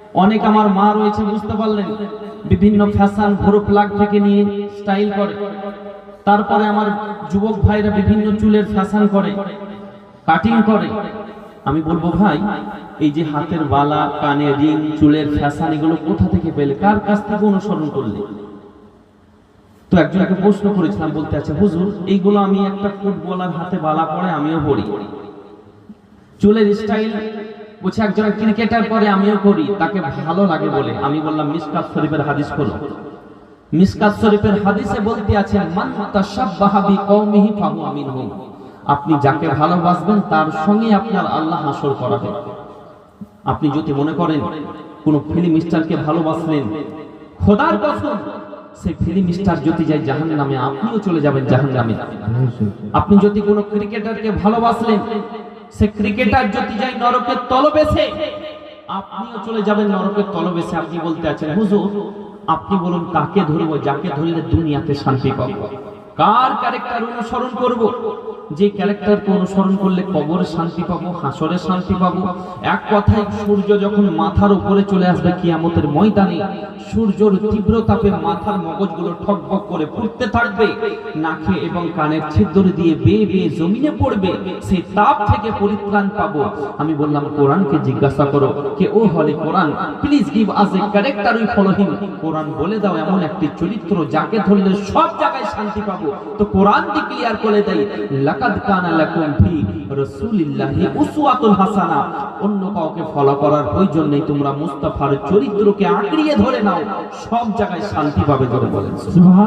অনেক আমার মা রয়েছে, বুঝতে পারলেন, বিভিন্ন ফ্যাশন ভোরো প্লাগ থেকে নিয়ে স্টাইল করে। তারপরে আমার যুবক ভাইরা বিভিন্ন চুলের ফ্যাশন করে, কাটিং করে। আমি বলবো ভাই, এই যে হাতের বালা, কানে রিং, চুলের ফ্যাশন, এগুলো কোথা থেকে পেলে, কার কাছ থেকে অনুসরণ করলে? তো একজনকে প্রশ্ন করেছিলাম, বলতে আছে হুজুর এইগুলো আমি একটা ফুটবলার হাতে বালা পরে আমিও পড়ি, চুলের স্টাইল বলছে একজন ক্রিকেটার করে আমিও করি, তাকে ভালো লাগে বলে। আমি বললাম মিশকাত শরীফের হাদিস খোলো। মিশকাত শরীফের হাদিসে বলতে আছে মান তাশাব্বাহা বিকওমিহি ফাহুয়া মিনহুম। আপনি যাকে ভালোবাসবেন তার সঙ্গে আপনার আল্লাহ হাসর করাবে। আপনি যদি মনে করেন কোন ফিল্ম স্টারকে ভালোবাসলেন, খোদার কসম সেই ফিল্ম স্টার যদি যায় জাহান্নামে, আপনিও চলে যাবেন জাহান্নামে। আপনি যদি কোন ক্রিকেটারকে ভালোবাসলেন, সে ক্রিকেটার যদি যায় নরকের তলবেশে, আপনিও চলে যাবেন নরকের তলবেশে। আপনি বলতে আছেন হুজুর আপনি বলুন কাকে ধরবো, যাকে ধরলে দুনিয়াতে শান্তি পাবো? কার ক্যারেক্টার অনুসরণ করব? যে ক্যারেক্টারকে অনুসরণ করলে কবরে শান্তি পাবো, হাসরে শান্তি পাবো। এক কথায় সূর্য যখন মাথার উপরে চলে আসবে কিয়ামতের ময়দানে, সূর্যের তীব্র তাপে মাথার মগজগুলো ঠকবক করে ফুটতে থাকবে, নাকে এবং কানের ছিদ্র দিয়ে বেয়ে বেয়ে জমিনে পড়বে, সেই তাপ থেকে পরিত্রাণ পাবো। আমি বললাম কোরআনকে জিজ্ঞাসা করো, কে ও হলে Quran, please give us a character we follow him. Quran বলে দাও এমন একটি চরিত্র যাকে ধরলে সব জায়গায় শান্তি পাবো। তো কোরআন ক্লিয়ার করে দেয় লাকাদ কানা লাকুম ফি রাসূলিল্লাহি উসওয়াতুন হাসানাহ। অন্য কাউকে ফলো করার প্রয়োজন নেই, তোমরা মুস্তাফার চরিত্রকে আঁকড়িয়ে ধরে নাও, সব জায়গায় শান্তি পাবে। জোরে বলেন সুবহান।